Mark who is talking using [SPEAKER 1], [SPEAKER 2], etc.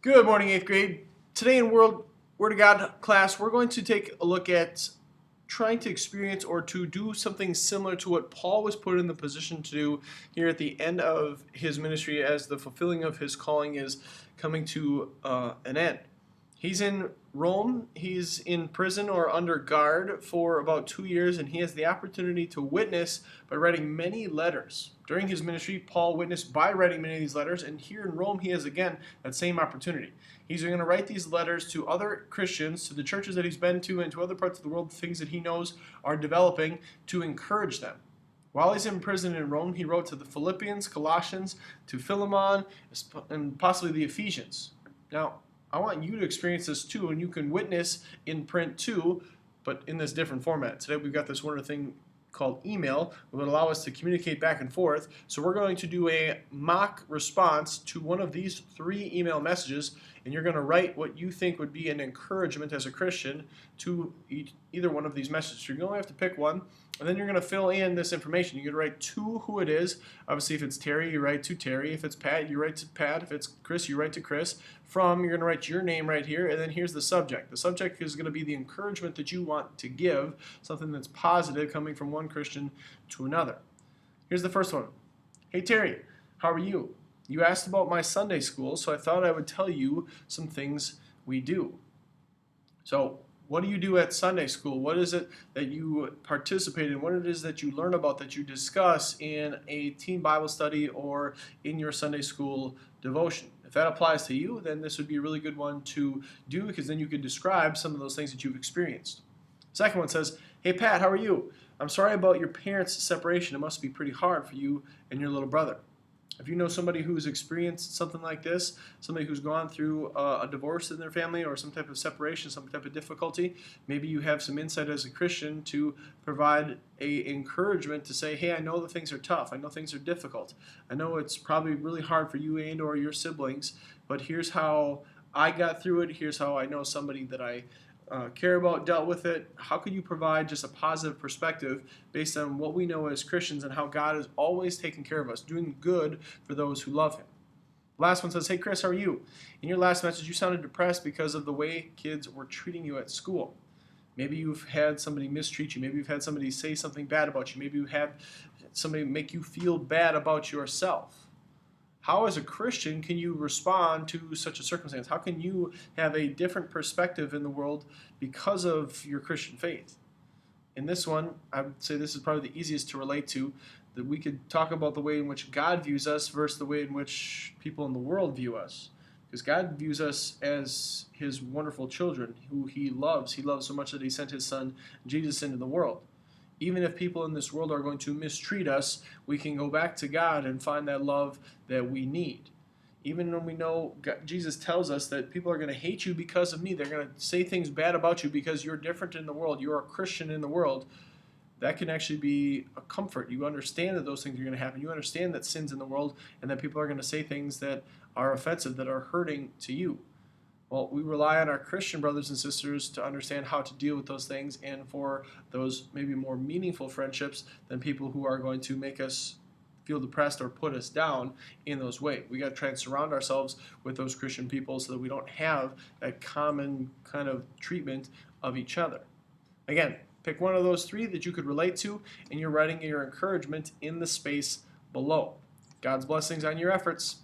[SPEAKER 1] Good morning, 8th grade. Today in Word of God class, we're going to take a look at trying to experience or to do something similar to what Paul was put in the position to do here at the end of his ministry as the fulfilling of his calling is coming to an end. He's in Rome, he's in prison or under guard for about 2 years, and he has the opportunity to witness by writing many letters. During his ministry, Paul witnessed by writing many of these letters, and here in Rome, he has again that same opportunity. He's going to write these letters to other Christians, to the churches that he's been to, and to other parts of the world, things that he knows are developing, to encourage them. While he's in prison in Rome, he wrote to the Philippians, Colossians, to Philemon, and possibly the Ephesians. Now, I want you to experience this too, and you can witness in print too, but in this different format. Today we've got this wonderful thing called email that would allow us to communicate back and forth. So we're going to do a mock response to one of these 3 email messages, and you're going to write what you think would be an encouragement as a Christian to either one of these messages. You're going to have to pick one, and then you're going to fill in this information. You can write to who it is. Obviously, if it's Terry, you write to Terry. If it's Pat, you write to Pat. If it's Chris, you write to Chris. You're going to write your name right here, and then here's the subject. The subject is going to be the encouragement that you want to give, something that's positive coming from one Christian to another. Here's the first one. Hey Terry, how are you? You asked about my Sunday school, so I thought I would tell you some things we do. So, what do you do at Sunday school? What is it that you participate in? What it is that you learn about, that you discuss in a teen Bible study or in your Sunday school devotion? If that applies to you, then this would be a really good one to do, because then you can describe some of those things that you've experienced. Second one says, hey Pat, how are you? I'm sorry about your parents' separation. It must be pretty hard for you and your little brother. If you know somebody who's experienced something like this, somebody who's gone through a divorce in their family or some type of separation, some type of difficulty, maybe you have some insight as a Christian to provide a encouragement to say, hey, I know that things are tough. I know things are difficult. I know it's probably really hard for you and or your siblings, but here's how I got through it. Here's how I know somebody that I care about dealt with it. How could you provide just a positive perspective based on what we know as Christians and how God is always taking care of us, doing good for those who love Him? Last one says, hey Chris, how are you? In your last message, you sounded depressed because of the way kids were treating you at school. Maybe you've had somebody mistreat you. Maybe you've had somebody say something bad about you. Maybe you've had somebody make you feel bad about yourself. How, as a Christian, can you respond to such a circumstance? How can you have a different perspective in the world because of your Christian faith? In this one, I would say this is probably the easiest to relate to, that we could talk about the way in which God views us versus the way in which people in the world view us. Because God views us as His wonderful children, who He loves. He loves so much that He sent His Son, Jesus, into the world. Even if people in this world are going to mistreat us, we can go back to God and find that love that we need. Even when we know Jesus tells us that people are going to hate you because of me, they're going to say things bad about you because you're different in the world, you're a Christian in the world, that can actually be a comfort. You understand that those things are going to happen. You understand that sin's in the world and that people are going to say things that are offensive, that are hurting to you. Well, we rely on our Christian brothers and sisters to understand how to deal with those things, and for those maybe more meaningful friendships than people who are going to make us feel depressed or put us down in those ways. We got to try and surround ourselves with those Christian people so that we don't have that common kind of treatment of each other. Again, pick one of those 3 that you could relate to, and you're writing your encouragement in the space below. God's blessings on your efforts.